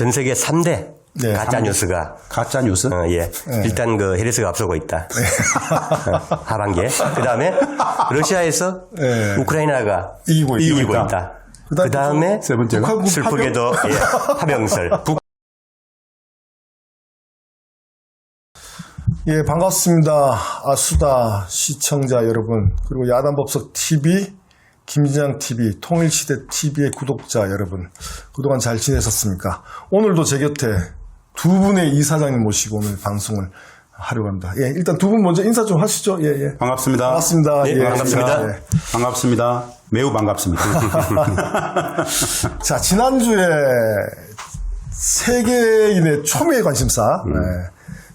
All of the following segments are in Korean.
전 세계 3대 네, 가짜 뉴스가 가짜 뉴스? 예. 네. 일단 그 해리스가 앞서고 있다. 하반기에. 그다음에 러시아에서 네. 우크라이나가 이기고 있다. 그다음에 세 번째가 슬프게도 예, 하병설. 예, 반갑습니다. 아수다 시청자 여러분, 그리고 야단법석 TV, 김진양 TV, 통일시대 TV의 구독자 여러분, 그동안 잘 지내셨습니까? 오늘도 제 곁에 두 분의 이사장님 모시고 오늘 방송을 하려고 합니다. 예, 일단 두 분 먼저 인사 좀 하시죠. 예, 예. 반갑습니다. 반갑습니다. 네, 예, 반갑습니다. 예. 반갑습니다. 매우 반갑습니다. 자, 지난주에 세계인의 초미의 관심사,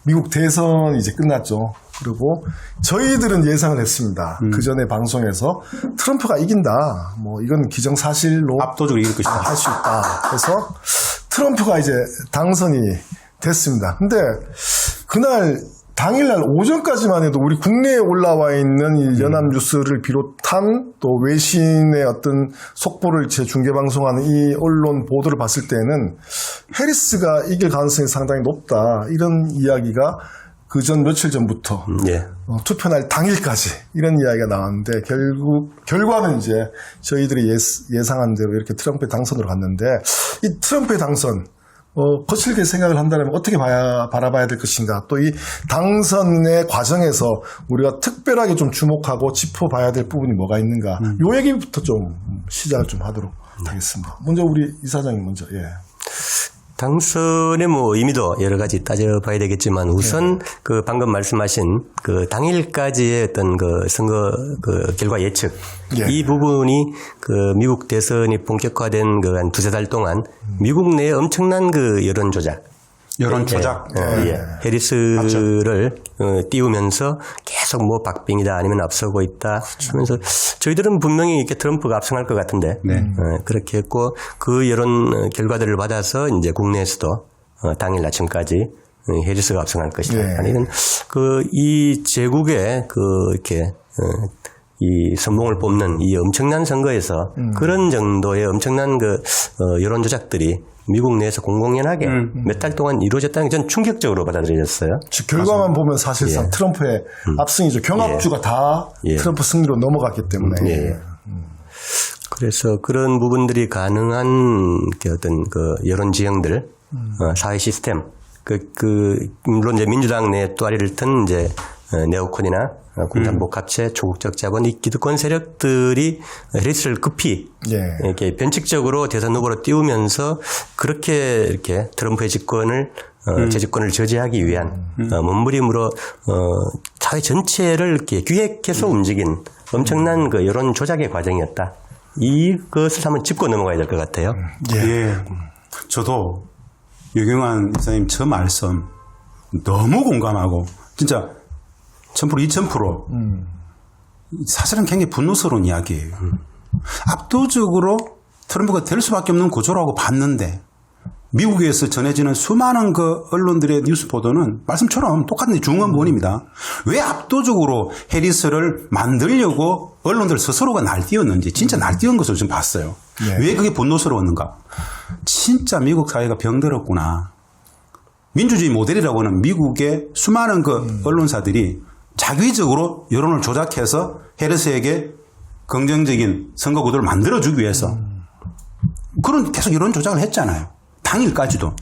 미국 대선이 이제 끝났죠. 그리고 저희들은 예상을 했습니다. 그 전에 방송에서 트럼프가 이긴다. 뭐 이건 기정사실로 압도적으로 이길 것이다. 할 수 있다. 그래서 트럼프가 이제 당선이 됐습니다. 근데 그날 당일날 오전까지만 해도 우리 국내에 올라와 있는 이 연합뉴스를 비롯한 또 외신의 어떤 속보를 재중계방송하는 이 언론 보도를 봤을 때는 해리스가 이길 가능성이 상당히 높다. 이런 이야기가 그 전 며칠 전부터 예. 투표날 당일까지 이런 이야기가 나왔는데 결과는 이제 저희들이 예상한 대로 이렇게 트럼프의 당선으로 갔는데 이 트럼프의 당선 거칠게 생각을 한다면 어떻게 바라봐야 될 것인가. 또 이 당선의 과정에서 우리가 특별하게 좀 주목하고 짚어봐야 될 부분이 뭐가 있는가. 요 얘기부터 좀 시작을 좀 하도록 하겠습니다. 먼저 우리 이사장님 먼저. 예. 당선의 뭐 의미도 여러 가지 따져봐야 되겠지만 우선 그 방금 말씀하신 그 당일까지의 어떤 그 선거 그 결과 예측 이 부분이 그 미국 대선이 본격화된 그 한 두세 달 동안 미국 내에 엄청난 그 여론 조작 예. 해리스를 띄우면서 계속 뭐 박빙이다 아니면 앞서고 있다 하면서 저희들은 분명히 이렇게 트럼프가 압승할 것 같은데 그렇게 했고 그 여론 결과들을 받아서 이제 국내에서도 당일 아침까지 해리스가 압승할 것이다. 아니면 그 이 제국의 그 이렇게 이 선봉을 뽑는 이 엄청난 선거에서 그런 정도의 엄청난 그 여론 조작들이 미국 내에서 공공연하게 몇 달 동안 이루어졌다는 게 전 충격적으로 받아들여졌어요. 결과만 보면 사실상 트럼프의 압승이죠. 경합주가 다 트럼프 승리로 넘어갔기 때문에. 그래서 그런 부분들이 가능한 어떤 그 여론 지형들, 사회 시스템, 물론 이제 민주당 내 또아리를 튼 이제 네오콘이나 공산복 합체, 조국적 자본, 이 기득권 세력들이 해리스를 급히 이렇게 변칙적으로 대선 후보로 띄우면서 그렇게 이렇게 트럼프의 집권을 재집권을 저지하기 위한 몸부림으로 사회 전체를 이렇게 기획해서 움직인 엄청난 그 여론 조작의 과정이었다. 이것을 한번 짚고 넘어가야 될 것 같아요. 예. 저도 유경환 이사님 저 말씀 너무 공감하고 진짜 1000% 2000% 사실은 굉장히 분노스러운 이야기예요. 압도적으로 트럼프가 될 수밖에 없는 구조라고 봤는데 미국에서 전해지는 수많은 그 언론들의 뉴스 보도는 말씀처럼 똑같은 중원본입니다. 왜 압도적으로 해리스를 만들려고 언론들 스스로가 날뛰었는지 진짜 날뛰은 것을 좀 봤어요. 왜 그게 분노스러웠는가. 진짜 미국 사회가 병들었구나. 민주주의 모델이라고 하는 미국의 수많은 그 언론사들이 자기적으로 여론을 조작해서 해리스에게 긍정적인 선거 구도를 만들어주기 위해서 그런 계속 여론 조작을 했잖아요. 당일까지도.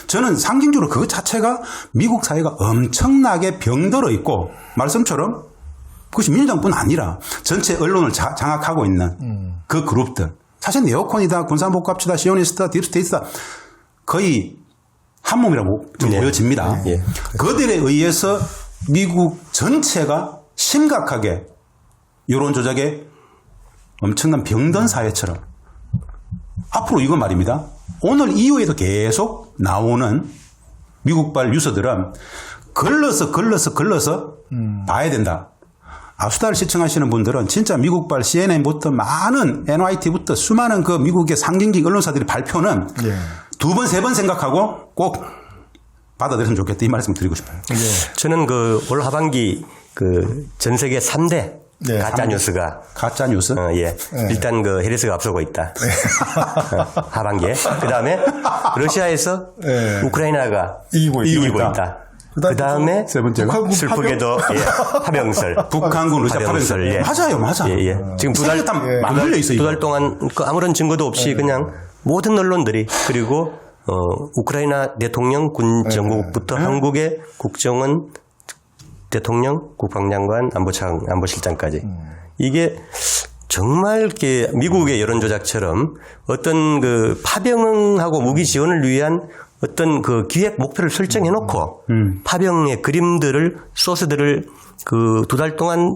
저는 상징적으로 그 자체가 미국 사회가 엄청나게 병들어 있고 말씀처럼 그것이 민주당뿐 아니라 전체 언론을 장악하고 있는 그 그룹들. 사실 네오콘이다, 군산복합체다, 시오니스트다, 딥스테이트다 거의 한 몸이라고 좀 보여집니다. 그들에 의해서 미국 전체가 심각하게 여론 조작에 엄청난 병든 사회처럼 앞으로 이건 말입니다. 오늘 이후에도 계속 나오는 미국발 뉴스들은 걸러서 봐야 된다. 아수다를 시청하시는 분들은 진짜 미국발 CNN부터 많은 NYT부터 수많은 그 미국의 상징적 언론사들의 발표는 두 번, 세 번 생각하고 꼭 받아들였으면 좋겠다. 이 말씀 드리고 싶어요. 저는 그 올 하반기 그 전 세계 3대 네. 가짜 뉴스가 가짜 뉴스. 예. 일단 그 해리스가 앞서고 있다. 하반기에. 그다음에 러시아에서 네. 우크라이나가 이기고 있다. 그다음에 세 번째가 북한군 슬프게도 파병설. 북한군 러시아 파병설. 예. 맞아요, 맞아. 예, 예. 지금 맞물려 있어요. 두 달 동안 그 아무런 증거도 없이 그냥 모든 언론들이 그리고 우크라이나 대통령 군 정국부터 한국의 국정원 대통령, 국방장관, 안보실장까지 이게 정말 이렇게 미국의 여론조작처럼 어떤 그 파병하고 무기 지원을 위한 어떤 그 기획 목표를 설정해놓고 파병의 그림들을 소스들을 그 두 달 동안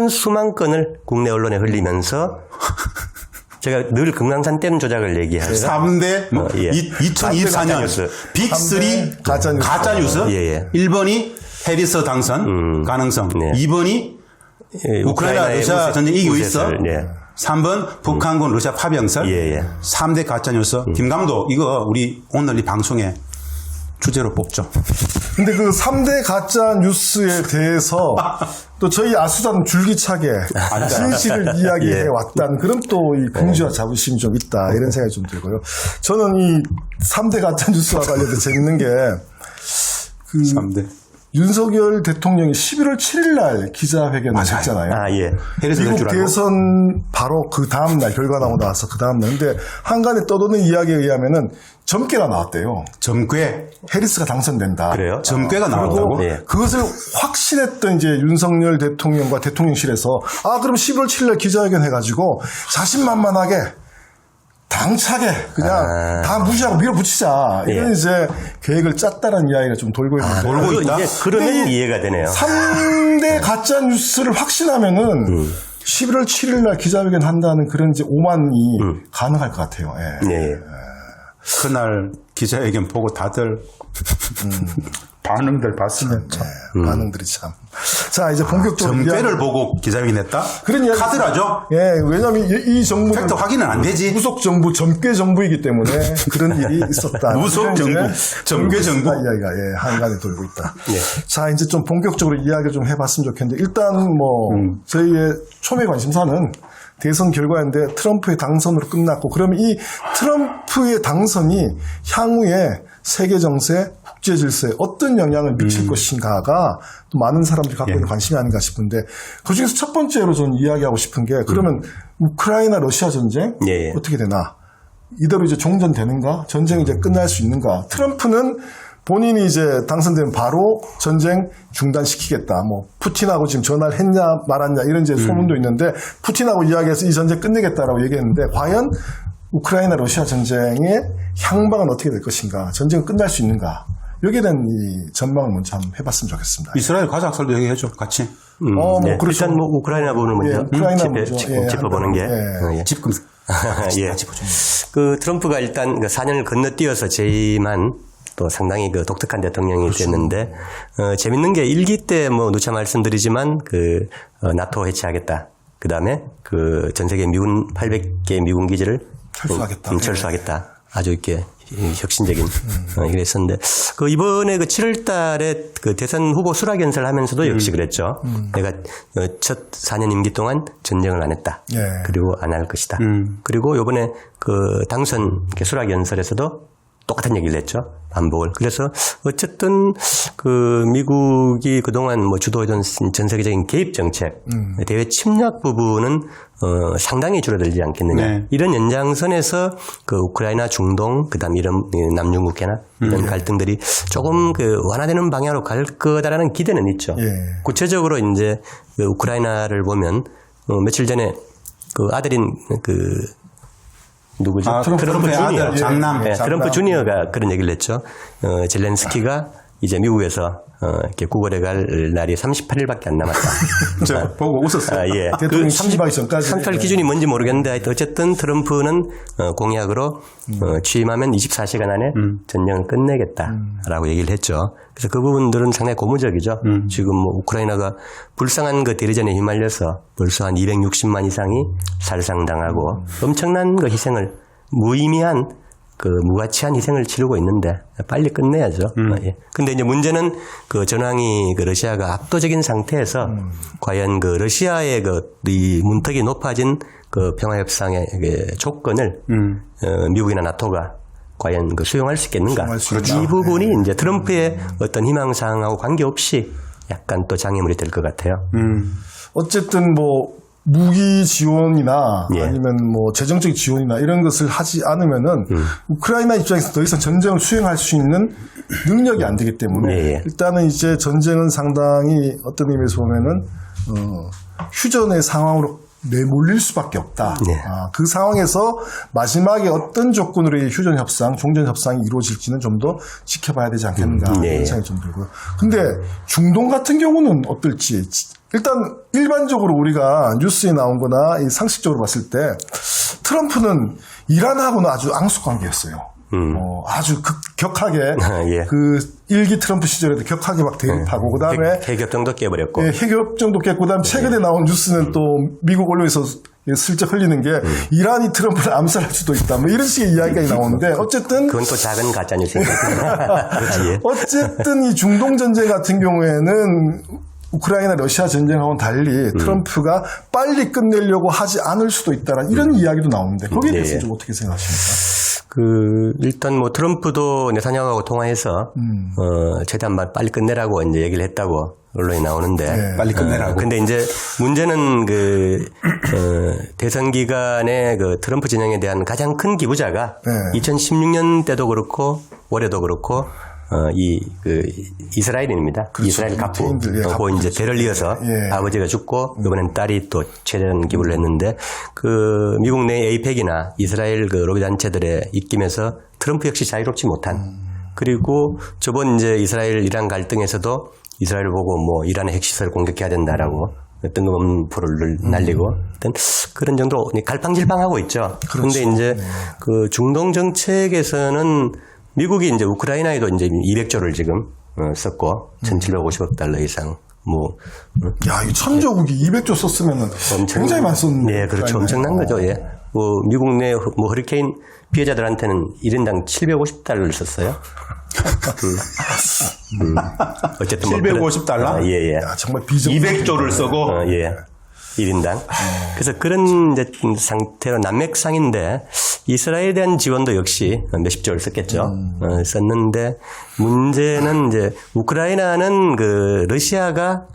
수만 건을 국내 언론에 흘리면서 제가 늘 금강산 댐 조작을 얘기하죠. 3대 뭐 예. 2024년 빅3 가짜 뉴스. 예, 예. 1번이 해리스 당선 가능성. 네. 2번이 예, 우크라이나 러시아 전쟁 이기고 있어. 예. 3번 북한군 러시아 파병설. 예, 예. 3대 가짜 뉴스. 김 감독 이거 우리 오늘 이 방송에 주제로 뽑죠. 근데 그 3대 가짜 뉴스에 대해서 또 저희 아수단 줄기차게 진실을 이야기해 왔다는 그런 또 이 긍지와 자부심이 좀 있다 이런 생각이 좀 들고요. 저는 이 3대 가짜 뉴스와 관련해서 재밌는 게 그 3대. 윤석열 대통령이 11월 7일 날 기자회견을 했잖아요. 아, 예. 미국 대선 바로 그 다음날 결과 나오고 나서 그 다음날. 근데 한간에 떠도는 이야기에 의하면은 점괘가 나왔대요. 점괘. 해리스가 당선된다. 그래요? 점괘가 그리고 나왔다고? 예. 그것을 확신했던 이제 윤석열 대통령과 대통령실에서 그럼 11월 7일 날 기자회견 해가지고 자신만만하게 당차게 그냥 다 무시하고 밀어붙이자 이런 예. 이제 계획을 짰다는 이야기가 좀 돌고 있는데 돌고 있다? 이제 그러면 이해가 되네요. 3대 가짜 뉴스를 확신하면은 11월 7일 날 기자회견 한다는 그런 이제 오만이 가능할 것 같아요. 예. 예. 그날 기자회견 보고 다들 반응들 봤으면 참. 반응들이 참. 자, 이제 본격적으로 점괘를 보고 기자회견 했다? 그런 이야기 카드라죠? 예, 왜냐하면 이 정부는 팩트 확인은 안 되지. 무속 정부, 점괘 정부이기 때문에 그런 일이 있었다. 무속 정부, 점괘 정부. 이야기가 한간에 돌고 있다. 예. 자, 이제 좀 본격적으로 이야기를 좀 해봤으면 좋겠는데 일단 뭐 저희의 초미 관심사는 대선 결과인데 트럼프의 당선으로 끝났고 그러면 이 트럼프의 당선이 향후에 세계 정세, 국제 질서에 어떤 영향을 미칠 것인가가 또 많은 사람들이 갖고 있는 관심이 아닌가 싶은데 그중에서 첫 번째로 저는 이야기하고 싶은 게 그러면 우크라이나 러시아 전쟁 예. 어떻게 되나 이대로 이제 종전되는가 전쟁이 이제 끝날 수 있는가 트럼프는 본인이 이제 당선되면 바로 전쟁 중단시키겠다. 뭐 푸틴하고 지금 전화를 했냐 말았냐 이런 이제 소문도 있는데 푸틴하고 이야기해서 이 전쟁 끝내겠다라고 얘기했는데 과연 우크라이나 러시아 전쟁의 향방은 어떻게 될 것인가? 전쟁은 끝날 수 있는가? 여기에 대한 이 전망을 먼저 한번 해봤으면 좋겠습니다. 이스라엘 가자 학살도 얘기해줘, 같이. 예. 그렇죠. 일단 뭐 우크라이나 부분을 먼저 예, 우크라이나 먼저. 짚어보는 게 예. 집금. 예. 그 트럼프가 일단 그 4년을 건너뛰어서 재임한 또 상당히 그 독특한 대통령이 됐는데 재밌는 게 1기 때 뭐 누차 말씀드리지만 그 나토 해체하겠다. 그다음에 그 전 세계 미군 800개 미군 기지를 철수하겠다. 아주 이렇게 혁신적인 이랬었는데 그 이번에 그 7월 달에 그 대선 후보 수락 연설을 하면서도 역시 그랬죠. 내가 첫 4년 임기 동안 전쟁을 안 했다. 예. 그리고 안 할 것이다. 그리고 이번에 그 당선 수락 연설에서도 똑같은 얘기를 했죠. 반복을. 그래서 어쨌든 그 미국이 그동안 뭐 주도해온 전 세계적인 개입 정책, 대외 침략 부분은 상당히 줄어들지 않겠느냐. 네. 이런 연장선에서 그 우크라이나 중동, 그다음 이런 남중국해나 이런 갈등들이 조금 그 완화되는 방향으로 갈 거다라는 기대는 있죠. 예. 구체적으로 이제 그 우크라이나를 보면 며칠 전에 그 아들인 그 누구죠? 트럼프의 주니어. 아들, 장남. 네, 트럼프 주니어가 그런 얘기를 했죠. 젤렌스키가 이제 미국에서 이렇게 구걸해 갈 날이 38일밖에 안 남았다. 저 보고 웃었어요. 예. 대통령이 참여하기 전까지. 상탈 기준이 뭔지 모르겠는데 하여튼 어쨌든 트럼프는 공약으로 취임하면 24시간 안에 전쟁을 끝내겠다라고 얘기를 했죠. 그래서 그 부분들은 상당히 고무적이죠. 지금 뭐 우크라이나가 불쌍한 그 대리전에 휘말려서 벌써 한 260만 이상이 살상당하고 엄청난 그 희생을 무의미한 그 무가치한 희생을 치르고 있는데 빨리 끝내야죠. 예. 근데 이제 문제는 그 전황이 그 러시아가 압도적인 상태에서 과연 그 러시아의 이 문턱이 높아진 그 평화협상의 그 조건을 미국이나 나토가 과연 그 수용할 수 있겠는가? 수용할 수 있다. 이 부분이 이제 트럼프의 어떤 희망사항하고 관계없이 약간 또 장애물이 될 것 같아요. 어쨌든 뭐 무기 지원이나 예. 아니면 뭐 재정적 지원이나 이런 것을 하지 않으면은 우크라이나 입장에서 더 이상 전쟁을 수행할 수 있는 능력이 안 되기 때문에 예. 일단은 이제 전쟁은 상당히 어떤 의미에서 보면은 휴전의 상황으로 내몰릴 수밖에 없다. 네. 그 상황에서 마지막에 어떤 조건으로 이 휴전 협상, 종전 협상이 이루어질지는 좀 더 지켜봐야 되지 않겠는가 네. 이런 생각이 좀 들고요. 근데 중동 같은 경우는 어떨지 일단 일반적으로 우리가 뉴스에 나온 거나 이 상식적으로 봤을 때 트럼프는 이란하고는 아주 앙숙 관계였어요. 아주 격하게 예. 그 일기 트럼프 시절에도 격하게 막 대립하고 그다음에 핵협정도 깨버렸고. 예, 핵협정도 깼고 그다음에 최근에 나온 뉴스는 또 미국 언론에서 슬쩍 흘리는 게 이란이 트럼프를 암살할 수도 있다. 뭐 이런 식의 이야기가 나오는데 어쨌든 그건 또 작은 가짜뉴스입니다. 예. 어쨌든 이 중동 전쟁 같은 경우에는 우크라이나 러시아 전쟁하고는 달리 트럼프가 빨리 끝내려고 하지 않을 수도 있다는 이런 이야기도 나오는데 거기에 대해서 네. 좀 어떻게 생각하십니까? 일단 뭐 트럼프도 네타냐후하고 통화해서 최대한 빨리 끝내라고 이제 얘기를 했다고 언론이 나오는데 네. 빨리 끝내라고. 근데 이제 문제는 대선 기간에 그 트럼프 진영에 대한 가장 큰 기부자가 네. 2016년 때도 그렇고 올해도 그렇고 이스라엘인입니다. 그렇죠. 이스라엘 갑부. 유태인들, 예, 그 이제 대를 이어서 예. 아버지가 죽고 이번엔 딸이 또 최대한 기부를 했는데 미국 내 에이펙이나 이스라엘 그 로비 단체들의 입김에서 트럼프 역시 자유롭지 못한 그리고 저번 이제 이스라엘 이란 갈등에서도 이스라엘을 보고 뭐 이란의 핵시설을 공격해야 된다라고 뜬금없는 포를 날리고 어떤 그런 정도로 갈팡질팡하고 있죠. 그런데 이제 그 중동 정책에서는 미국이 이제 우크라이나에도 이제 200조를 지금 썼고 1,750억 달러 이상 야, 이 천조국이 200조 썼으면은 굉장히 많이 썼는데. 네, 그렇죠. 엄청난 거죠. 예. 미국 내 허리케인 피해자들한테는 1인당 750달러를 썼어요. 어쨌든 750달러? 예. 야, 정말 비정 200조를 쓰고 예. 1인당. 그래서 그런 이제 상태로 난맥상인데 이스라엘에 대한 지원도 역시 몇십 조를 썼겠죠. 썼는데 문제는 이제 우크라이나는 그 러시아가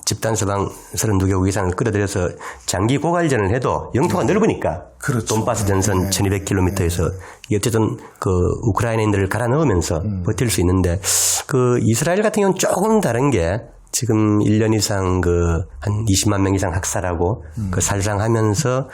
집단 서방 32개국 이상을 끌어들여서 장기 고갈전을 해도 영토가 넓으니까 그렇죠. 돈바스 전선 1200km에서 어쨌든 그 우크라이나인들을 갈아 넣으면서 버틸 수 있는데 그 이스라엘 같은 경우는 조금 다른 게 지금 1년 이상 한 20만 명 이상 학살하고 살상하면서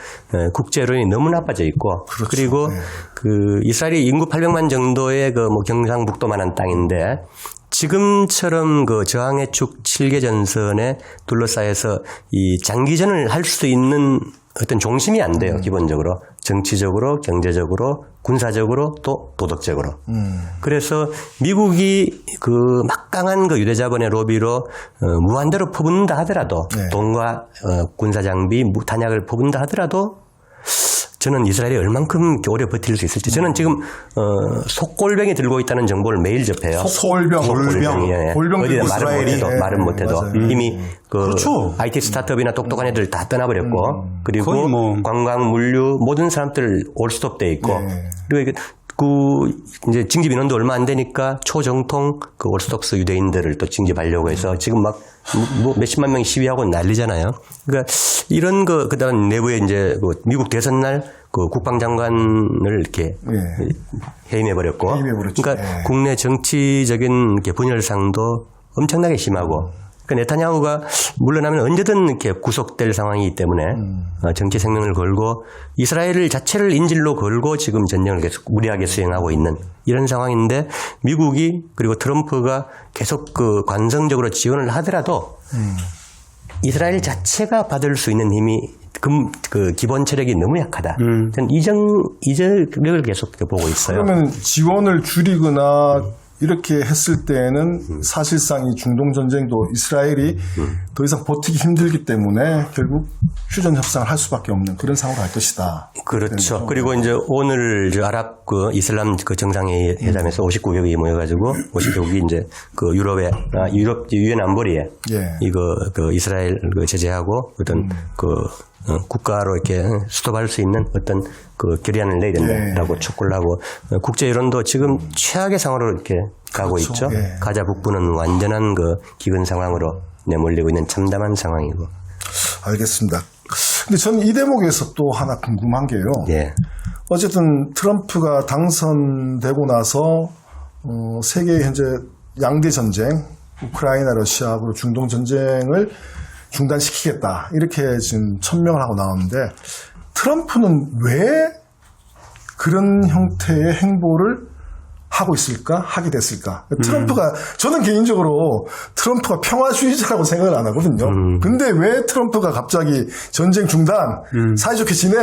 국제론이 너무 나빠져 있고 그렇죠. 그리고 그 이스라엘이 인구 800만 정도의 경상북도만한 땅인데 지금처럼 저항의 축 7개 전선에 둘러싸여서 이 장기전을 할 수 있는 어떤 중심이 안 돼요, 기본적으로. 정치적으로, 경제적으로, 군사적으로, 또 도덕적으로. 그래서 미국이 막강한 유대자본의 로비로 무한대로 퍼붓는다 하더라도 돈과 군사장비, 탄약을 퍼붓는다 하더라도 저는 이스라엘이 얼만큼 오래 버틸 수 있을지 저는 지금 속골병이 들고 있다는 정보를 매일 접해요. 속골병. 어디에 말은 못해도 맞아요. 이미 그렇죠. IT 스타트업이나 똑똑한 애들 다 떠나버렸고 그리고 거의 뭐 관광, 물류 모든 사람들 올스톱돼 있고 그리고 이제 징집 인원도 얼마 안 되니까 초정통 올스톡스 유대인들을 또 징집하려고 해서 지금 막 몇십만 명이 시위하고 난리잖아요. 그러니까 이런 그다음 내부에 이제 미국 대선 날 국방장관을 이렇게 해임해버렸고. 그러니까 국내 정치적인 분열상도 엄청나게 심하고. 그러니까 네타냐후가 물러나면 언제든 이렇게 구속될 상황이기 때문에 정치 생명을 걸고 이스라엘 자체를 인질로 걸고 지금 전쟁을 계속 무리하게 수행하고 있는 이런 상황인데 미국이 그리고 트럼프가 계속 관성적으로 지원을 하더라도 이스라엘 자체가 받을 수 있는 힘이 기본 체력이 너무 약하다. 저는 이전력을 계속 보고 있어요. 그러면 지원을 줄이거나 이렇게 했을 때는 사실상 이 중동 전쟁도 이스라엘이 더 이상 버티기 힘들기 때문에 결국 휴전 협상을 할 수밖에 없는 그런 상황으로 갈 것이다. 그렇죠. 그리고 이제 오늘 아랍 그 이슬람 그 정상회담에서 59개국이 모여가지고 59개국이 이제 그 유럽 유엔 안보리에 예. 이거 그 이스라엘 그 제재하고 어떤 그 국가로 이렇게 스톱할 수 있는 어떤 그 결의안을 내야 된다라고 촉구를 하고 국제 여론도 지금 최악의 상황으로 이렇게 가고 그렇죠. 있죠. 예. 가자 북부는 완전한 그 기근 상황으로 내몰리고 있는 참담한 상황이고. 알겠습니다. 근데 저는 이 대목에서 또 하나 궁금한 게요. 예. 어쨌든 트럼프가 당선되고 나서 세계 현재 양대 전쟁, 우크라이나, 러시아, 그리고 중동 전쟁을 중단시키겠다. 이렇게 지금 천명을 하고 나오는데 트럼프는 왜 그런 형태의 행보를 하고 있을까? 하게 됐을까? 트럼프가 저는 개인적으로 트럼프가 평화주의자라고 생각을 안 하거든요. 근데 왜 트럼프가 갑자기 전쟁 중단, 사이좋게 지내,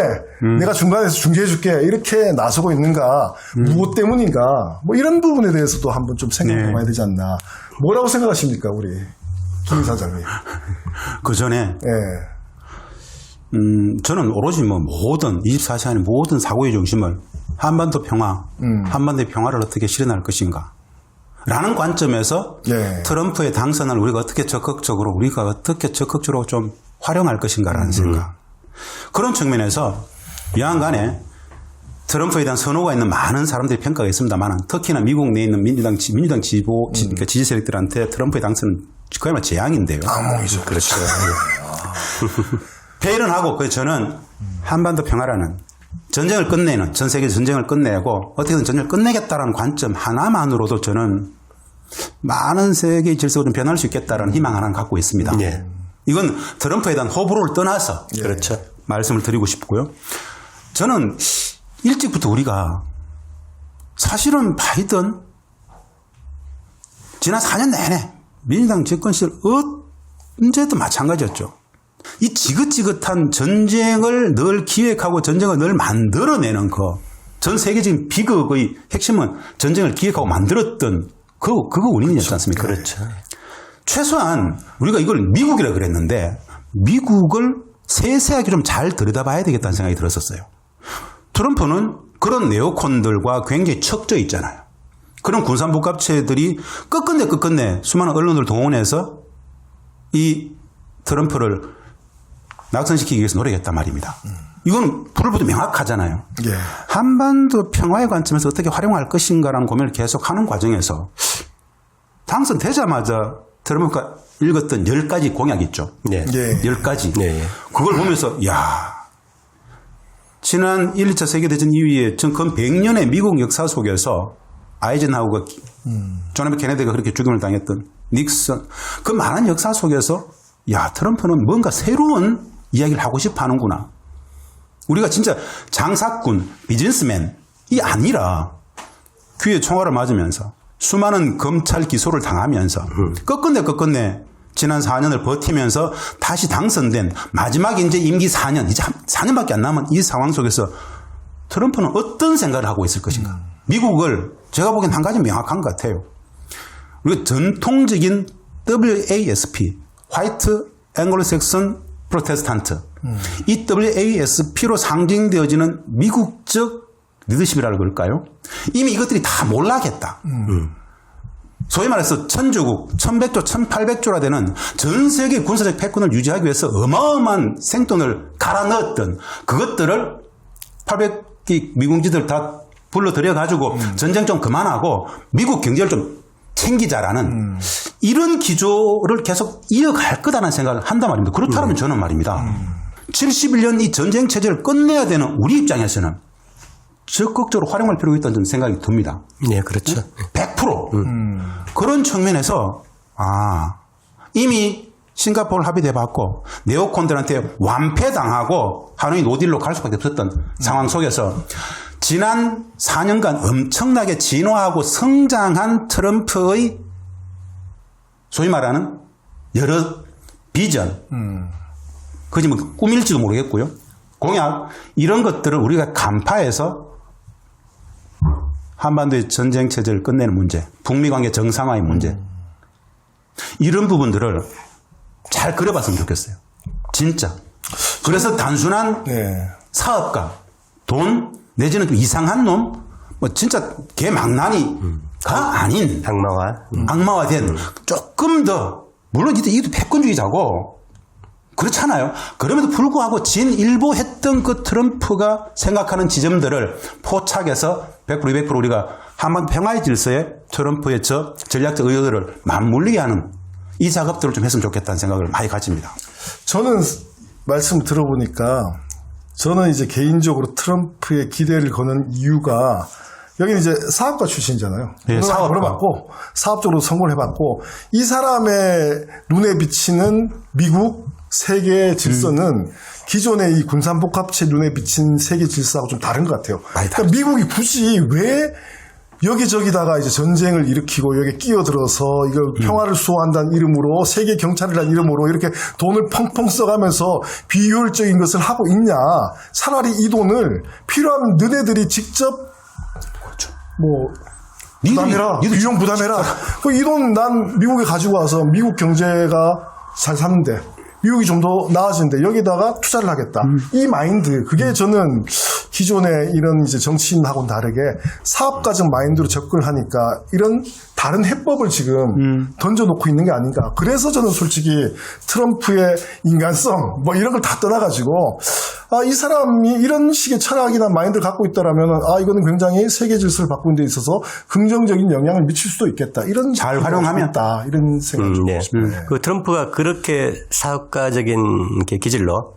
내가 중간에서 중재해줄게 이렇게 나서고 있는가? 무엇 때문인가? 뭐 이런 부분에 대해서도 한번 좀 생각해봐야 되지 않나? 뭐라고 생각하십니까, 우리 김 사장님? 그 전에 예. 저는 오로지 뭐 모든 24시간의 모든 사고의 중심을 한반도 평화, 한반도의 평화를 어떻게 실현할 것인가 라는 관점에서 예. 트럼프의 당선을 우리가 어떻게 적극적으로 좀 활용할 것인가라는 생각. 그런 측면에서 여하간에 트럼프에 대한 선호가 있는 많은 사람들의 평가가 있습니다만 특히나 미국 내에 있는 민주당 그러니까 지지 세력들한테 트럼프의 당선은 그야말로 재앙인데요. 암몽이죠. 그렇죠. 회의는 하고 그래서 저는 한반도 평화라는 전쟁을 끝내는 전 세계 전쟁을 끝내고 어떻게든 전쟁을 끝내겠다라는 관점 하나만으로도 저는 많은 세계의 질서가 좀 변할 수 있겠다라는 희망 하나는 갖고 있습니다. 예. 이건 트럼프에 대한 호불호를 떠나서 그렇죠. 말씀을 드리고 싶고요. 저는 일찍부터 우리가 사실은 바이든 지난 4년 내내 민주당 정권 시절 언제도 마찬가지였죠. 이 지긋지긋한 전쟁을 늘 기획하고 전쟁을 늘 만들어내는 전 세계적인 비극의 핵심은 전쟁을 기획하고 만들었던 그거 원인이었지 않습니까? 그렇죠. 최소한 우리가 이걸 미국이라 그랬는데 미국을 세세하게 좀 잘 들여다봐야 되겠다는 생각이 들었었어요. 트럼프는 그런 네오콘들과 굉장히 척져 있잖아요. 그런 군산복합체들이 끝끝내 수많은 언론을 동원해서 이 트럼프를 낙선시키기 위해서 노력했단 말입니다. 이건 불을 보도 명확하잖아요. 예. 한반도 평화의 관점에서 어떻게 활용할 것인가라는 고민을 계속하는 과정에서 당선되자마자 트럼프가 읽었던 10가지 공약이 있죠. 네. 예. 10가지. 네. 그걸 보면서 지난 1, 2차 세계대전 이후에 전 100년의 미국 역사 속에서 아이젠하우가 존 F 케네디가 그렇게 죽임을 당했던 닉슨 그 많은 역사 속에서 트럼프는 뭔가 새로운 이야기를 하고 싶어 하는구나. 우리가 진짜 장사꾼, 비즈니스맨이 아니라 귀에 총알을 맞으면서 수많은 검찰 기소를 당하면서 끝끝내 지난 4년을 버티면서 다시 당선된 마지막에 이제 임기 4년, 이제 4년밖에 안 남은 이 상황 속에서 트럼프는 어떤 생각을 하고 있을 것인가. 미국을 제가 보기엔 한 가지 명확한 것 같아요. 우리가 전통적인 WASP, 화이트 앵글로색슨 프로테스탄트, 이 WASP로 상징되어지는 미국적 리더십이라고 그럴까요? 이미 이것들이 다 몰락했다. 소위 말해서 천조국, 1100조, 1800조라 되는 전 세계 군사적 패권을 유지하기 위해서 어마어마한 생돈을 갈아 넣었던 그것들을 800기 미군지들 다 불러들여가지고 전쟁 좀 그만하고 미국 경제를 좀 챙기자라는 이런 기조를 계속 이어갈 거다라는 생각을 한단 말입니다. 그렇다면 저는 말입니다. 71년 이 전쟁 체제를 끝내야 되는 우리 입장에서는 적극적으로 활용할 필요가 있다는 생각이 듭니다. 네, 그렇죠. 100%. 그런 측면에서 이미 싱가포르 합의돼 봤고 네오콘들한테 완패당하고 하노이 노딜로 갈 수밖에 없었던 상황 속에서 지난 4년간 엄청나게 진화하고 성장한 트럼프의 소위 말하는 여러 비전, 그지 뭐 꿈일지도 모르겠고요. 공약 이런 것들을 우리가 간파해서 한반도의 전쟁 체제를 끝내는 문제, 북미 관계 정상화의 문제, 이런 부분들을 잘 그려봤으면 좋겠어요. 진짜. 그래서 단순한 사업가, 돈 내지는 좀 이상한 놈, 뭐 진짜 개망나니가 아닌 악마화된 조금 더, 물론 이것도 패권주의자고 그렇잖아요. 그럼에도 불구하고 진일보했던 그 트럼프가 생각하는 지점들을 포착해서 100% 200% 우리가 한반도 평화의 질서에 트럼프의 저 전략적 의도를 맞물리게 하는 이 작업들을 좀 했으면 좋겠다는 생각을 많이 가집니다. 저는 말씀 들어보니까 저는 이제 개인적으로 트럼프의 기대를 거는 이유가 여기는 이제 사업가 출신이잖아요. 네, 사업가. 물어봤고 사업적으로 성공을 해봤고 이 사람의 눈에 비치는 미국 세계 질서는 기존의 이 군산복합체 눈에 비친 세계 질서하고 좀 다른 것 같아요. 그러니까 미국이 굳이 왜 여기저기다가 이제 전쟁을 일으키고 여기 끼어들어서 이걸 평화를 수호한다는 이름으로 세계 경찰이라는 이름으로 이렇게 돈을 펑펑 써가면서 비효율적인 것을 하고 있냐. 차라리 이 돈을 필요한 너네들이 직접 뭐 부담해라. 비용 부담해라. 이 돈 난 미국에 가지고 와서 미국 경제가 잘 사는데 미국이 좀 더 나아지는데 여기다가 투자를 하겠다. 이 마인드, 그게 저는 기존의 이런 이제 정치인하고는 다르게 사업가적 마인드로 접근을 하니까 이런 다른 해법을 지금 던져놓고 있는 게 아닌가. 그래서 저는 솔직히 트럼프의 인간성 뭐 이런 걸 다 떠나가지고 이 사람이 이런 식의 철학이나 마인드를 갖고 있다라면 이거는 굉장히 세계 질서를 바꾸는 데 있어서 긍정적인 영향을 미칠 수도 있겠다. 이런 잘 활용하면 있다. 이런 생각이 좀 싶어요. 그 트럼프가 그렇게 사업가적인 이렇게 기질로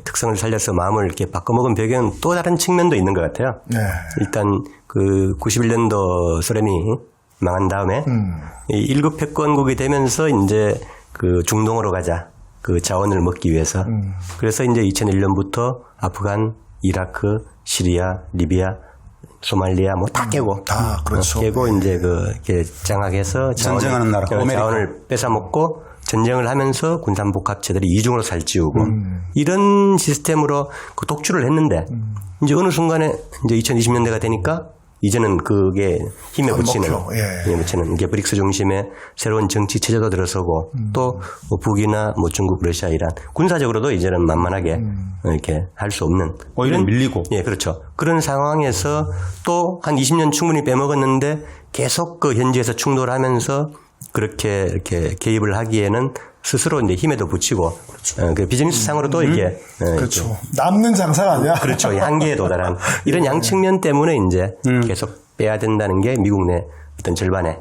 특성을 살려서 마음을 이렇게 바꿔먹은 배경은 또 다른 측면도 있는 것 같아요. 네. 일단 그 91년도 소련이 망한 다음에 이 1급 패권국이 되면서 이제 그 중동으로 가자. 그 자원을 먹기 위해서. 그래서 이제 2001년부터 아프간, 이라크, 시리아, 리비아, 소말리아 뭐 다 깨고. 다 그렇죠. 깨고 이제 이렇게 장악해서 전쟁하는 나라, 자원을 뺏어먹고 전쟁을 하면서 군산복합체들이 이중으로 살찌우고 이런 시스템으로 그 독주를 했는데 이제 어느 순간에 이제 2020년대가 되니까 이제는 그게 힘에 붙이는, 힘에 붙이는 이게 브릭스 중심의 새로운 정치 체제도 들어서고 또 뭐 북이나 뭐 중국, 러시아, 이란 군사적으로도 이제는 만만하게 이렇게 할 수 없는 오히려 밀리고. 예, 그렇죠. 그런 상황에서 또 한 20년 충분히 빼먹었는데 계속 그 현지에서 충돌하면서 그렇게 이렇게 개입을 하기에는 스스로 이제 힘에도 붙이고 그 비즈니스 상으로도 이게 그렇죠. 남는 장사가 아니야. 그렇죠. 한계에 도달한 이런 양측면 때문에 이제 계속 빼야 된다는 게 미국 내 어떤 절반의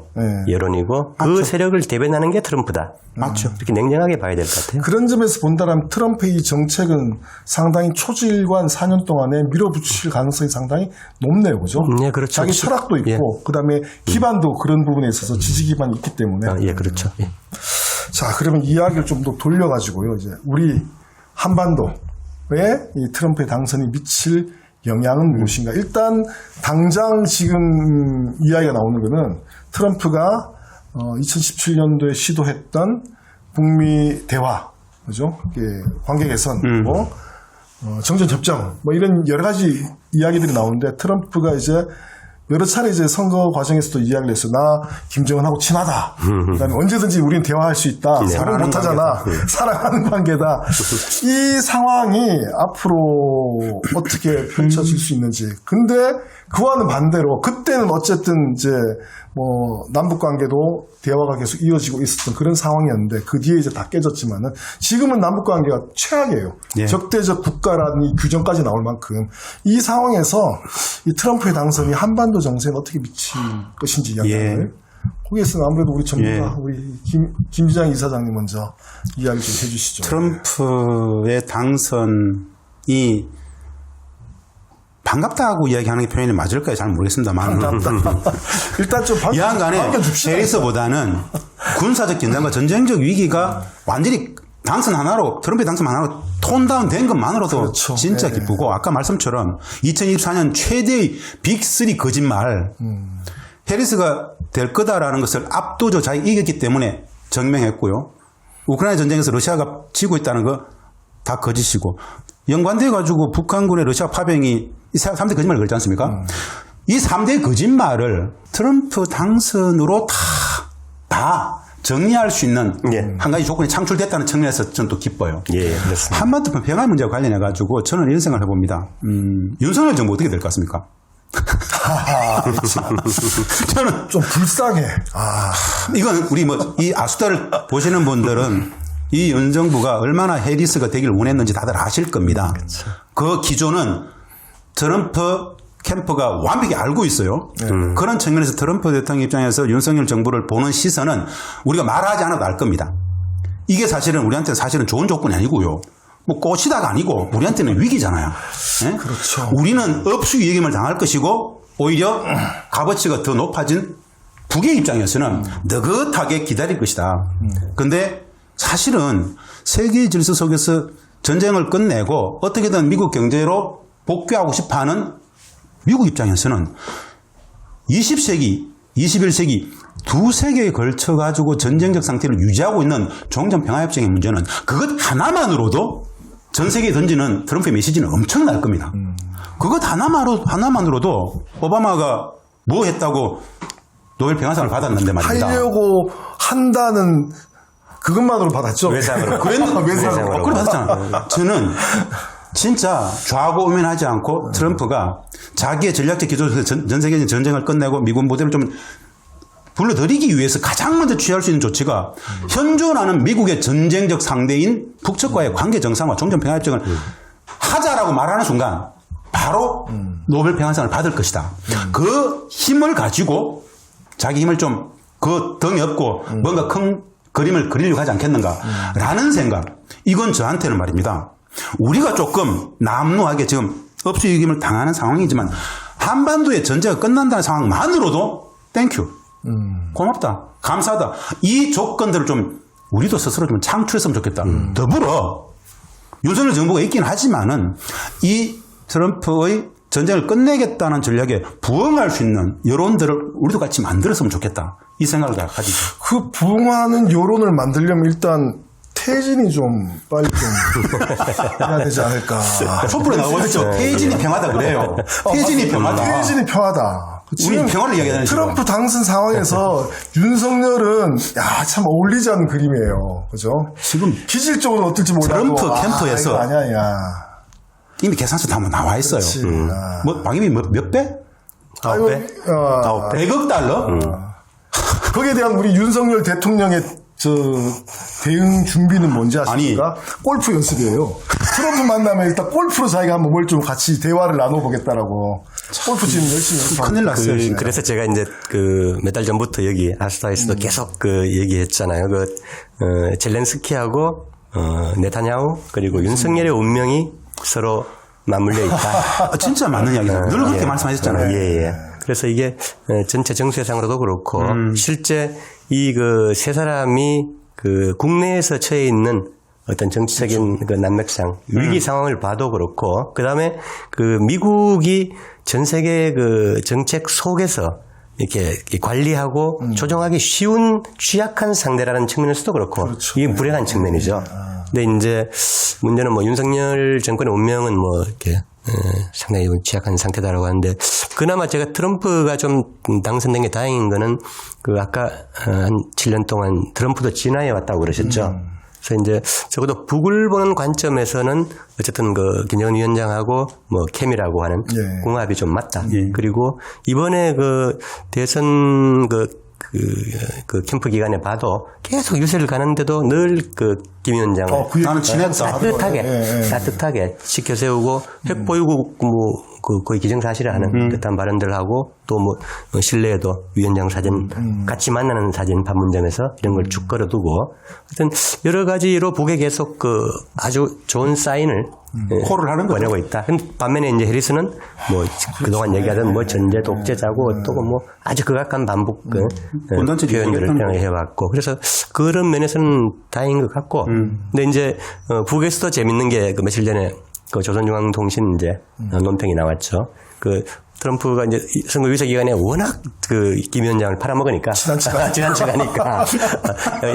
여론이고 그 맞죠. 세력을 대변하는 게 트럼프다. 맞죠. 이렇게 냉정하게 봐야 될 것 같아요. 그런 점에서 본다면 트럼프의 이 정책은 상당히 초질관 4년 동안에 밀어붙일 가능성이 상당히 높네요. 그죠? 예, 그렇죠. 자기 철학도 있고 예. 그다음에 기반도 그런 부분에 있어서 지지 기반이 있기 때문에. 예, 그렇죠. 예. 자, 그러면 이야기를 좀 더 돌려가지고요. 이제 우리 한반도에 이 트럼프의 당선이 미칠 영향은 무엇인가? 일단 당장 지금 이야기가 나오는 거는 트럼프가 2017년도에 시도했던 북미 대화, 그죠? 관계 개선, 뭐 정전 접점, 뭐 이런 여러 가지 이야기들이 나오는데 트럼프가 이제 여러 차례 이제 선거 과정에서도 이야기를 했어. 나 김정은하고 친하다. 그다음에 언제든지 우리는 대화할 수 있다. 사랑 못하잖아. 사랑하는 관계다. 이 상황이 앞으로 어떻게 펼쳐질 수 있는지. 근데 그와는 반대로 그때는 어쨌든 이제 뭐 남북 관계도 대화가 계속 이어지고 있었던 그런 상황이었는데 그 뒤에 이제 다 깨졌지만은 지금은 남북 관계가 최악이에요. 예. 적대적 국가라는 이 규정까지 나올 만큼 이 상황에서 이 트럼프의 당선이 한반도 정세에 어떻게 미칠 것인지 영향을 거기에서는 아무래도 우리 전문가 우리 김 기장 이사장님 먼저 이야기 좀 해주시죠. 트럼프의 당선이 반갑다고 이야기하는 게 표현이 맞을까요? 잘 모르겠습니다만. 일단 좀 여하간에 해리스보다는 군사적 긴장과 전쟁적 위기가 완전히 당선 하나로, 트럼프의 당선 하나로 톤다운 된 것만으로도 그렇죠. 진짜 기쁘고, 아까 말씀처럼 2024년 최대의 빅3 거짓말, 해리스가 될 거다라는 것을 압도적으로 자기가 이겼기 때문에 증명했고요. 우크라이나 전쟁에서 러시아가 지고 있다는 거 다 거짓이고, 연관돼 가지고 북한군의 러시아 파병이 이 사람들이 거짓말을 걸지 않습니까? 이 3대 거짓말을 트럼프 당선으로 다 정리할 수 있는 한 가지 조건이 창출됐다는 측면에서 저는 또 기뻐요. 예, 그렇습니다. 한반도 평화 문제와 관련해가지고 저는 이런 생각을 해봅니다. 윤석열 정부 어떻게 될 것 같습니까? 저는 좀 불쌍해. 이건 우리 이 아수다를 보시는 분들은 이 윤 정부가 얼마나 해리스가 되기를 원했는지 다들 아실 겁니다. 그 기조는 트럼프 캠프가 완벽히 알고 있어요. 그런 측면에서 트럼프 대통령 입장에서 윤석열 정부를 보는 시선은 우리가 말하지 않아도 알 겁니다. 이게 사실은 우리한테는 사실은 좋은 조건이 아니고요. 뭐 꼬시다가 아니고 우리한테는 위기잖아요. 네? 그렇죠. 우리는 업수위기임을 당할 것이고 오히려 값어치가 더 높아진 북의 입장에서는 느긋하게 기다릴 것이다. 그런데 사실은 세계 질서 속에서 전쟁을 끝내고 어떻게든 미국 경제로 복귀하고 싶어하는 미국 입장에서는 20세기, 21세기 두 세계에 걸쳐 가지고 전쟁적 상태를 유지하고 있는 종전평화협정의 문제는 그것 하나만으로도 전 세계에 던지는 트럼프의 메시지는 엄청날 겁니다. 그것 하나만으로도 오바마가 뭐 했다고 노벨 평화상을 받았는데 말입니다. 하려고 한다는 그것만으로 받았죠. 외상으로. 외상으로. 그걸 받았잖아. 저는 진짜 좌고 우면하지 않고 트럼프가 자기의 전략적 기조에서 전 세계적인 전쟁을 끝내고 미군 부대를 좀 불러들이기 위해서 가장 먼저 취할 수 있는 조치가 현존하는 미국의 전쟁적 상대인 북측과의 관계 정상화 종전평화협정을 하자라고 말하는 순간 바로 노벨 평화상을 받을 것이다. 그 힘을 가지고 자기 힘을 좀 그 덩이 업고 뭔가 큰 그림을 그리려고 하지 않겠는가라는 생각. 이건 저한테는 말입니다. 우리가 조금 남루하게 지금 업수위기임을 당하는 상황이지만 한반도의 전쟁가 끝난다는 상황만으로도 땡큐. 고맙다. 감사하다. 이 조건들을 좀 우리도 스스로 좀 창출했으면 좋겠다. 더불어 윤석열 정부가 있긴 하지만은 이 트럼프의 전쟁을 끝내겠다는 전략에 부응할 수 있는 여론들을 우리도 같이 만들었으면 좋겠다. 이 생각을 가지죠. 그 부응하는 여론을 만들려면 일단 태진이 좀 빨리 좀 해야 되지 않을까. 촛불에 나오겠죠. 태진이 평화다 그래요. 태진이 평화다. 태진이 평화다. 우리 평화를 이야기하는 트럼프 당선 상황에서 윤석열은 참 어울리지 않는 그림이에요. 그죠? 지금 기질적으로 어떨지 몰라도 트럼프 캠프에서 이거 아니야. 이미 계산서 다 나와 있어요. 뭐 방임이 몇 배? 9배? 100억 달러? 거기에 대한 우리 윤석열 대통령의 대응 준비는 뭔지 아십니까? 골프 연습이에요. 트럼프 만나면 일단 골프로 자기가 한번 뭘 좀 같이 대화를 나눠보겠다라고. 골프 지금 열심히 연습하고. 큰일 났어요. 그래서 제가 이제 몇 달 전부터 여기 아스타에서도 계속 얘기했잖아요. 젤렌스키하고 네타냐후 그리고 윤석열의 운명이 서로 맞물려 있다. 진짜 맞는 이야기죠. 늘 그렇게 말씀하셨잖아요. 예. 그래서 이게 전체 정세상으로도 그렇고 실제 이 세 사람이 국내에서 처해 있는 어떤 정치적인 난맥상 위기 상황을 봐도 그렇고 그다음에 미국이 전 세계 정책 속에서 이렇게 관리하고 조정하기 쉬운 취약한 상대라는 측면에서도 그렇고 그렇죠. 이게 불행한 측면이죠. 근데 이제 문제는 윤석열 정권의 운명은 이렇게 상당히 취약한 상태다라고 하는데 그나마 제가 트럼프가 좀 당선된 게 다행인 거는 아까 한 7년 동안 트럼프도 진화해 왔다고 그러셨죠. 그래서 이제 적어도 북을 보는 관점에서는 어쨌든 김정은 위원장하고 케미라고 하는 궁합이 좀 맞다. 그리고 이번에 대선 캠프 기간에 봐도 계속 유세를 가는데도 늘 김 위원장을 나는 친했다. 따뜻하게 지켜 세우고 핵 보유국 거의 기정사실을 하는 듯한 발언들을 하고 또 실내에도 위원장 사진 같이 만나는 사진 판문점에서 이런 걸 쭉 걸어두고 하여튼 여러 가지로 북에 계속 아주 좋은 사인을 콜을 하는 거죠. 보내고 있다. 반면에 이제 해리스는 그동안 얘기하던 전제 독재자고 또 아주 극악한 반복 표현들을 해왔고 그래서 그런 면에서는 다행인 것 같고 근데 이제 북에서도 재밌는 게 며칠 전에 조선중앙통신 이제 논평이 나왔죠. 트럼프가 이제 선거 유세 기간에 워낙 그 김 위원장을 팔아먹으니까 친한 척하니까.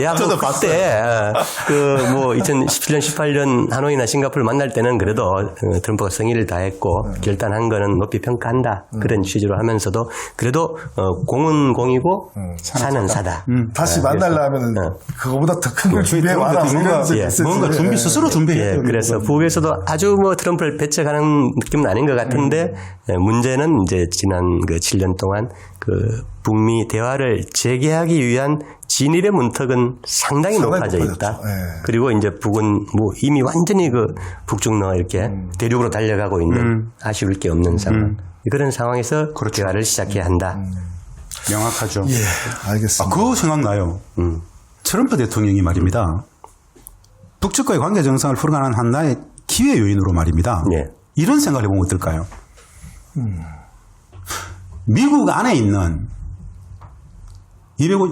야, 뭐 그때 그뭐 2017년, 18년 하노이나 싱가포르 만날 때는 그래도 트럼프가 성의를 다했고 결단한 거는 높이 평가한다 그런 취지로 하면서도 그래도 공은 공이고 사는 사다. 다시 만나려면 그거보다 더 큰 걸 준비해 와라. 뭔가 스스로 준비해야 돼요. 그래서 북에서도 아주 뭐 트럼프를 배척하는 느낌은 아닌 것 같은데 문제는 이제 지난 그 7년 동안 그 북미 대화를 재개하기 위한 진일의 문턱은 상당히 높아져 있다. 그리고 이제 북은 뭐 이미 완전히 그 북중러 이렇게 대륙으로 달려가고 있는 아쉬울 게 없는 상황. 그런 상황에서 그렇죠. 대화를 시작해야 한다. 명확하죠. 예, 알겠습니다. 그거 생각나요. 트럼프 대통령이 말입니다. 북측과의 관계 정상을 풀어가는 하나의 기회 요인으로 말입니다. 예. 이런 생각을 해보면 어떨까요? 미국 안에 있는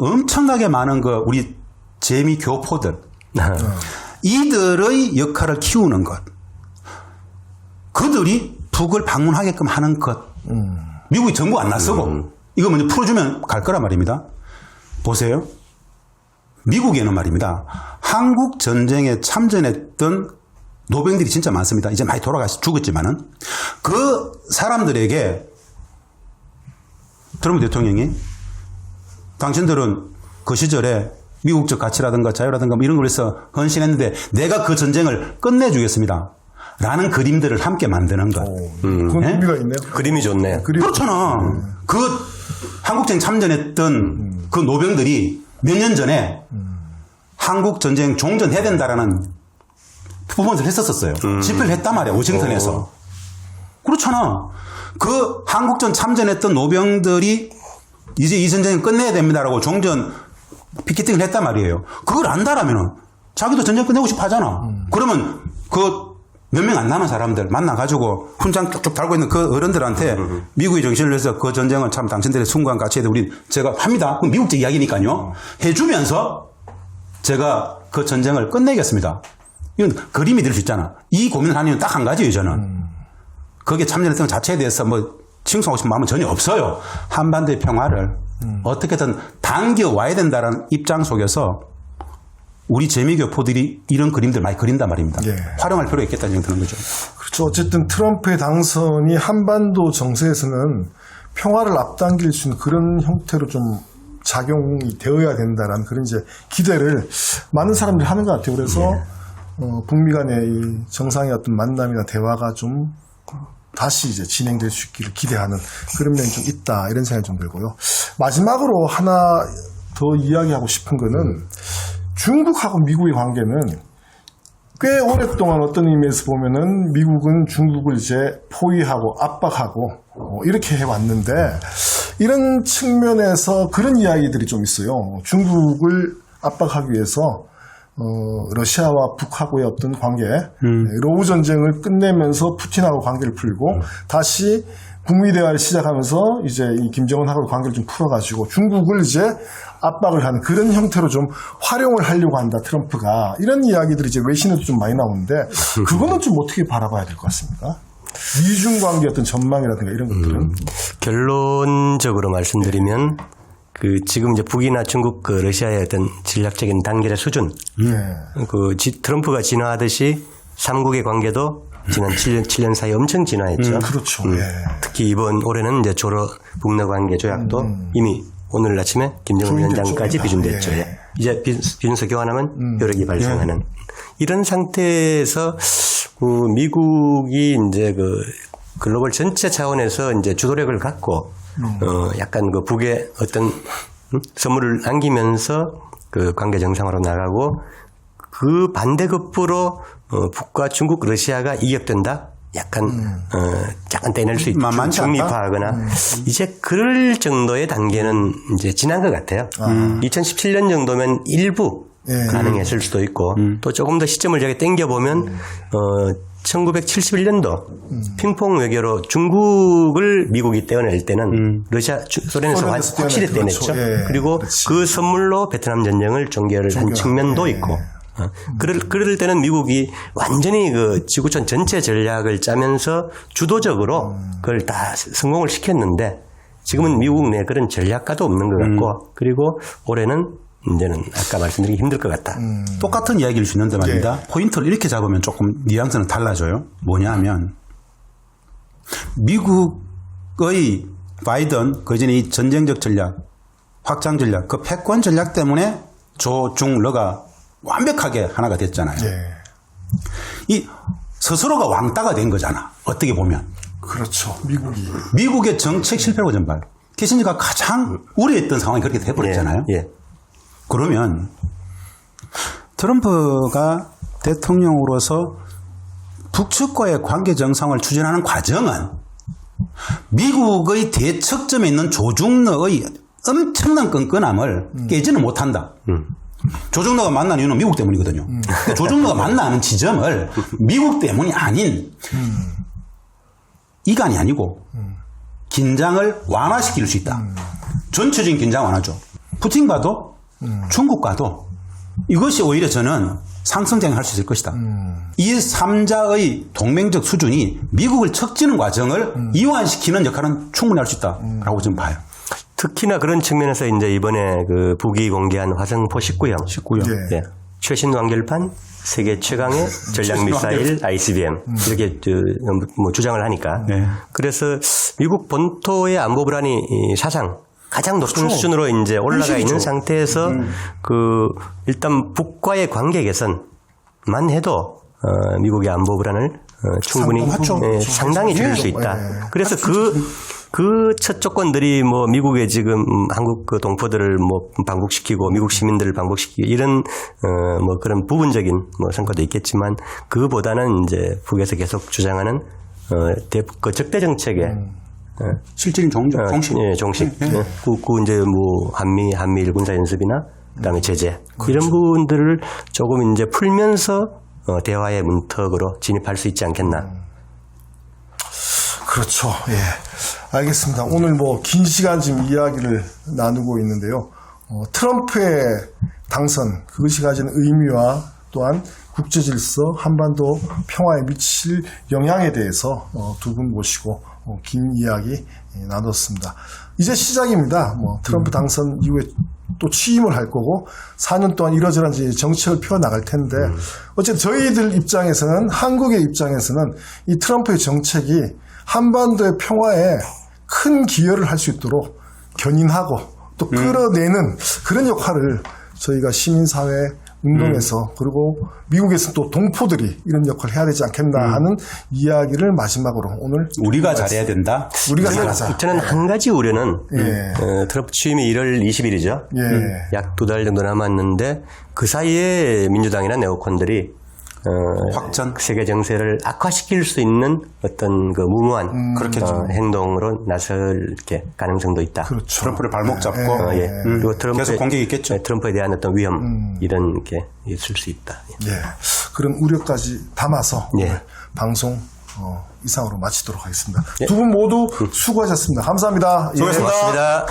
엄청나게 많은 그 우리 재미 교포들 이들의 역할을 키우는 것, 그들이 북을 방문하게끔 하는 것. 미국이 정부 안 나서고 이거 먼저 풀어주면 갈 거란 말입니다. 보세요. 미국에는 말입니다. 한국 전쟁에 참전했던 노병들이 진짜 많습니다. 이제 많이 돌아가서 죽었지만은 그 사람들에게 트럼프 대통령이 당신들은 그 시절에 미국적 가치라든가 자유라든가 뭐 이런 걸 해서 헌신했는데 내가 그 전쟁을 끝내주겠습니다. 라는 그림들을 함께 만드는 것. 그건 네? 의미가 있네요. 그림이 좋네. 그렇잖아. 그 한국전쟁 참전했던 그 노병들이 몇 년 전에 한국전쟁 종전해야 된다라는 퍼포먼스를 했었어요. 집회를 했단 말이야. 워싱턴에서. 그렇잖아. 그 한국전 참전했던 노병들이 이제 이 전쟁을 끝내야 됩니다라고 종전 피켓팅을 했단 말이에요. 그걸 안다라면은 자기도 전쟁 끝내고 싶어 하잖아. 그러면 그 몇 명 안 남은 사람들 만나가지고 훈장 쭉쭉 달고 있는 그 어른들한테 미국의 정신을 위해서 그 전쟁은 참 당신들의 숭고한 가치에 우리 제가 합니다. 그럼 미국적 이야기니까요. 해주면서 제가 그 전쟁을 끝내겠습니다. 이건 그림이 될 수 있잖아. 이 고민을 하는 이유는 딱 한 가지예요, 저는. 거기에 참전했던 것 자체에 대해서 뭐 칭송하고 싶은 마음은 전혀 없어요. 한반도의 평화를 어떻게든 당겨와야 된다는 입장 속에서 우리 재미교포들이 이런 그림들 많이 그린단 말입니다. 예. 활용할 필요가 있겠다는 생각이 드는 거죠. 그렇죠. 어쨌든 트럼프의 당선이 한반도 정세에서는 평화를 앞당길 수 있는 그런 형태로 좀 작용이 되어야 된다라는 그런 이제 기대를 많은 사람들이 하는 것 같아요. 그래서 북미 간의 이 정상의 어떤 만남이나 대화가 좀 다시 이제 진행될 수 있기를 기대하는 그런 면이 좀 있다 이런 생각이 좀 들고요. 마지막으로 하나 더 이야기하고 싶은 거는 중국하고 미국의 관계는 꽤 오랫동안 어떤 의미에서 보면은 미국은 중국을 이제 포위하고 압박하고 이렇게 해왔는데 이런 측면에서 그런 이야기들이 좀 있어요. 중국을 압박하기 위해서 러시아와 북하고의 어떤 관계, 러우 전쟁을 끝내면서 푸틴하고 관계를 풀고 다시 북미 대화를 시작하면서 이제 이 김정은하고 관계를 좀 풀어가지고 중국을 이제 압박을 하는 그런 형태로 좀 활용을 하려고 한다, 트럼프가. 이런 이야기들이 이제 외신에도 좀 많이 나오는데 그거는 좀 어떻게 바라봐야 될 것 같습니까? 미중 관계 어떤 전망이라든가 이런 것들은. 결론적으로 말씀드리면 지금 이제 북이나 중국 러시아의 어떤 전략적인 단결의 수준. 트럼프가 진화하듯이 삼국의 관계도 지난 7년 사이에 엄청 진화했죠. 그렇죠. 특히 이번 올해는 이제 조러 북러 관계 조약도 이미 오늘 아침에 김정은 위원장까지 비준됐죠. 이제 비준서 교환하면 효력이 발생하는 이런 상태에서 미국이 이제 글로벌 전체 차원에서 이제 주도력을 갖고 약간 북에 어떤 선물을 안기면서 관계 정상으로 나가고 그 반대급부로 북과 중국, 러시아가 이격된다. 약간 떼낼 수 있죠. 중립화하거나 이제 그럴 정도의 단계는 이제 지난 것 같아요. 2017년 정도면 일부 가능했을 수도 있고 또 조금 더 시점을 저기 당겨보면 1971년도 핑퐁 외교로 중국을 미국이 떼어낼 때는 소련에서 확실히 떼어냈죠. 그리고 그 선물로 베트남 전쟁을 종결을 한 측면도 있고 그럴 때는 미국이 완전히 그 지구촌 전체 전략을 짜면서 주도적으로 그걸 다 성공을 시켰는데 지금은 미국 내 그런 전략가도 없는 것 같고 그리고 올해는 이제는 아까 말씀드리기 힘들 것 같다. 똑같은 이야기일 수 있는데 말입니다. 포인트를 이렇게 잡으면 조금 뉘앙스는 달라져요. 뭐냐 하면 미국의 바이든 그전에 이 전쟁적 전략, 확장 전략, 그 패권 전략 때문에 조중러가 완벽하게 하나가 됐잖아요. 이 스스로가 왕따가 된 거잖아. 어떻게 보면. 그렇죠. 미국의 정책 실패로 전발. 키신저가 가장 우려했던 상황이 그렇게 돼버렸잖아요. 그러면 트럼프가 대통령으로서 북측과의 관계 정상을 추진하는 과정은 미국의 대척점에 있는 조중러의 엄청난 끈끈함을 깨지는 못한다. 조중러가 만난 이유는 미국 때문이거든요. 조중러가 만나는 지점을 미국 때문이 아닌 이간이 아니고 긴장을 완화시킬 수 있다. 전체적인 긴장 완화죠. 푸틴과도 중국과도 이것이 오히려 저는 상승장을 할 수 있을 것이다. 이 3자의 동맹적 수준이 미국을 척지는 과정을 이완시키는 역할은 충분히 할 수 있다라고 저는 봐요. 특히나 그런 측면에서 이제 이번에 그 북이 공개한 화성포 19형. 최신 완결판 세계 최강의 전략 미사일 ICBM 이렇게 뭐 주장을 하니까 그래서 미국 본토의 안보 불안이 사상 가장 높은 수준으로 이제 올라가 있는 상태에서 그 일단 북과의 관계 개선만 해도 미국의 안보 불안을 충분히 상당히 줄일 수 있다. 그래서 그 첫 조건들이 뭐 미국의 지금 한국 그 동포들을 뭐 방북시키고 미국 시민들을 방북시키고 이런 뭐 그런 부분적인 뭐 성과도 있겠지만 그보다는 이제 북에서 계속 주장하는 그 적대 정책의 실질인 종식. 종식. 그 이제 뭐 한미일 군사 연습이나 그다음에 제재 이런 부분들을 조금 이제 풀면서 대화의 문턱으로 진입할 수 있지 않겠나. 그렇죠. 알겠습니다. 오늘 뭐 긴 시간 지금 이야기를 나누고 있는데요. 트럼프의 당선 그것이 가진 의미와 또한 국제 질서, 한반도 평화에 미칠 영향에 대해서 두 분 모시고 긴 이야기 나눴습니다. 이제 시작입니다. 뭐 트럼프 당선 이후에 또 취임을 할 거고 4년 동안 이러저러한 정책을 펴 나갈 텐데 어쨌든 저희들 입장에서는 한국의 입장에서는 이 트럼프의 정책이 한반도의 평화에 큰 기여를 할 수 있도록 견인하고 또 끌어내는 그런 역할을 저희가 시민사회 운동에서 그리고 미국에서 또 동포들이 이런 역할을 해야 되지 않겠나 하는 이야기를 마지막으로 오늘 우리가 잘해야 된다. 우리가 잘하자. 저는 한 가지 우려는 트럼프 취임이 1월 20일이죠. 약 2달 정도 남았는데 그 사이에 민주당이나 네오콘들이 확전 세계 정세를 악화시킬 수 있는 어떤 그 무모한 행동으로 나설 가능성도 있다. 그렇죠. 트럼프를 발목 잡고 그리고 계속 공격이 있겠죠. 트럼프에 대한 어떤 위험 이런 게 있을 수 있다. 그런 우려까지 담아서 오늘 방송 이상으로 마치도록 하겠습니다. 두 분 모두 수고하셨습니다. 감사합니다. 수고하셨습니다.